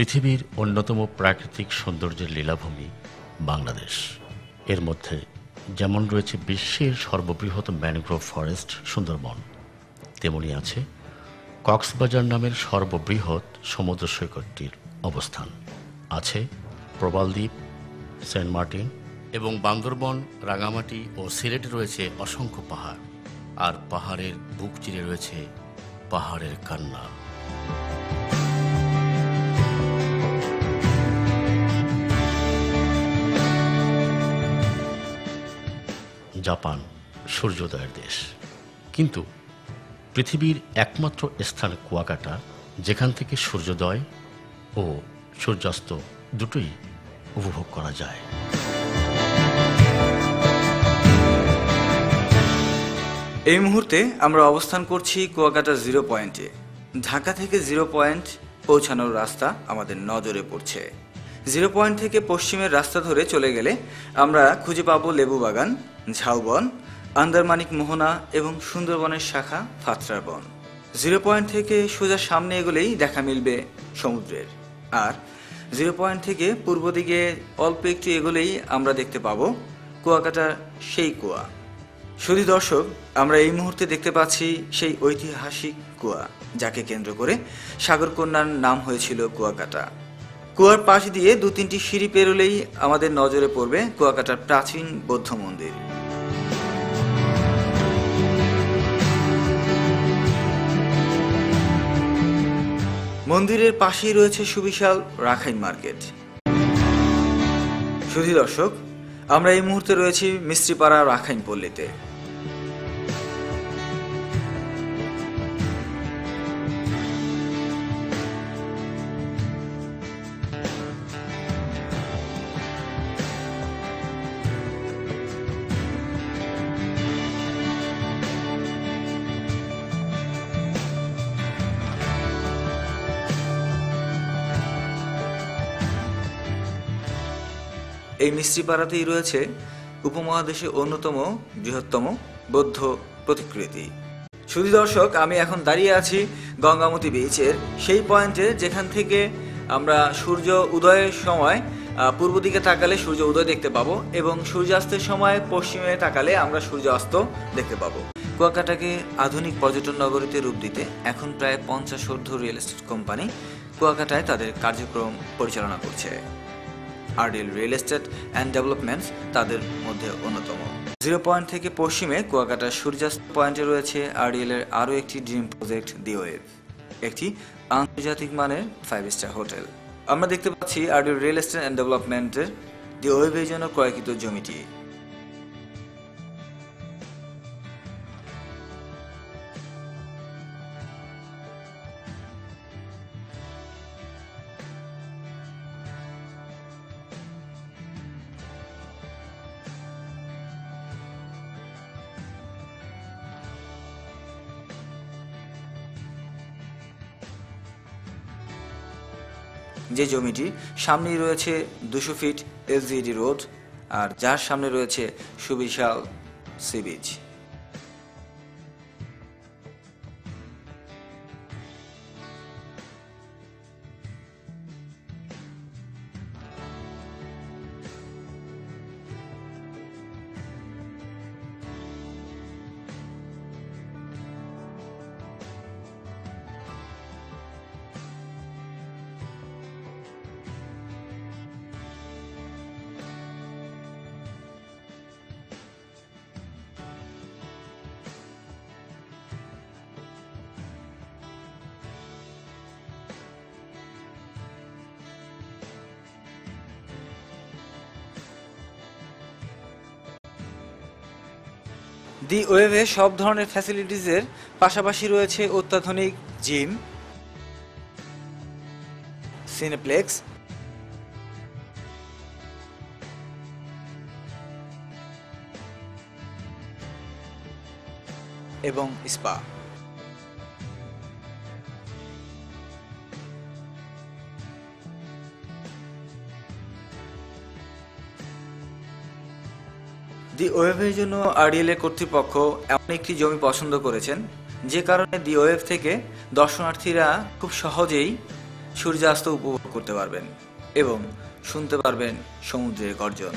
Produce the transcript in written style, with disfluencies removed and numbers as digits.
পৃথিবীর অন্যতম প্রাকৃতিক সৌন্দর্যের লীলাভূমি বাংলাদেশ। এর মধ্যে যেমন রয়েছে বিশ্বের সর্ববৃহৎ ম্যানগ্রোভ ফরেস্ট সুন্দরবন, তেমনি আছে কক্সবাজার নামের সর্ববৃহৎ সমুদ্র সৈকতটির অবস্থান। আছে প্রবাল দ্বীপ, সেন্ট মার্টিন এবং বান্দরবন, রাঙামাটি ও সিলেটে রয়েছে অসংখ্য পাহাড়, আর পাহাড়ের বুক চিরে রয়েছে পাহাড়ের কান্না। জাপান সূর্যোদয়ের দেশ, কিন্তু পৃথিবীর একমাত্র স্থান কুয়াকাটা, যেখান থেকে সূর্যোদয় ও সূর্যাস্ত দুটোই উপভোগ করা যায়। এই মুহূর্তে আমরা অবস্থান করছি কুয়াকাটা জিরো পয়েন্টে। ঢাকা থেকে জিরো পয়েন্ট পৌঁছানোর রাস্তা আমাদের নজরে পড়ছে। জিরো পয়েন্ট থেকে পশ্চিমের রাস্তা ধরে চলে গেলে আমরা খুঁজে পাবো লেবু বাগান, ঝাউবন, আন্দারমানিক মোহনা এবং সুন্দরবনের শাখা ফাতরার বন। জিরো পয়েন্ট থেকে সোজা সামনে এগোলেই দেখা মিলবে সমুদ্রের, আর জিরো পয়েন্ট থেকে পূর্ব দিকে অল্প একটু এগোলেই আমরা দেখতে পাবো কুয়াকাটার সেই কুয়া। শুধু দর্শক, আমরা এই মুহূর্তে দেখতে পাচ্ছি সেই ঐতিহাসিক কুয়া, যাকে কেন্দ্র করে সাগরকন্যার নাম হয়েছিল কুয়াকাটা। কুয়ার পাশ দিয়ে 2-3টি সিঁড়ি পেরোলেই আমাদের নজরে পড়বে কুয়াকাটার প্রাচীন বৌদ্ধ মন্দির। মন্দিরের পাশেই রয়েছে সুবিশাল রাখাইন মার্কেট। শুধু দর্শক, আমরা এই মুহূর্তে রয়েছি মিস্ত্রিপাড়া রাখাইন পল্লীতে। এই মিস্ত্রিপাড়াতেই রয়েছে উপমহাদেশে অন্যতম বৃহত্তম বৌদ্ধ প্রতিকৃতি। শুধু দর্শক, আমি এখন দাঁড়িয়ে আছি গঙ্গামতি বিচের সেই পয়েন্টে, যেখান থেকে আমরা সূর্য উদয়ের সময় পূর্ব দিকে তাকালে সূর্য উদয় দেখতে পাবো এবং সূর্যাস্তের সময় পশ্চিমে তাকালে আমরা সূর্যাস্ত দেখতে পাবো। কুয়াকাটাকে আধুনিক পর্যটন নগরীতে রূপ দিতে এখন প্রায় 50 ঊর্ধ্ব রিয়েল এস্টেট কোম্পানি কুয়াকাটায় তাদের কার্যক্রম পরিচালনা করছে। আরডিএল রিয়েল এস্টেট অ্যান্ড ডেভেলপমেন্টস তাদের মধ্যে অন্যতম। জিরো পয়েন্ট থেকে পশ্চিমে কুয়াকাটার সূর্যাস্ত পয়েন্টে রয়েছে আরডিএল এর আরও একটি ড্রিম প্রজেক্ট দি ওয়েভ, একটি আন্তর্জাতিক মানের 5 স্টার হোটেল। আমরা দেখতে পাচ্ছি আরডিএল রিয়েল এস্টেট অ্যান্ড ডেভেলপমেন্টের দি ওয়েভের জন্য ক্রয়কৃত জমিটি। যে জমিটি সামনেই রয়েছে 200 ফিট এসজিডি রোড, আর যার সামনে রয়েছে সুবিশাল সি বিচ। দি ওয়েভে সব ধরনের ফ্যাসিলিটিসের পাশাপাশি রয়েছে অত্যাধুনিক জিম, সিনেপ্লেক্স, এবং স্পা। দি ওয়েভের জন্য আরডিএল এর কর্তৃপক্ষ এমন একটি জমি পছন্দ করেছেন, যে কারণে দি ওয়েভ থেকে দর্শনার্থীরা খুব সহজেই সূর্যাস্ত উপভোগ করতে পারবেন এবং শুনতে পারবেন সমুদ্রের গর্জন।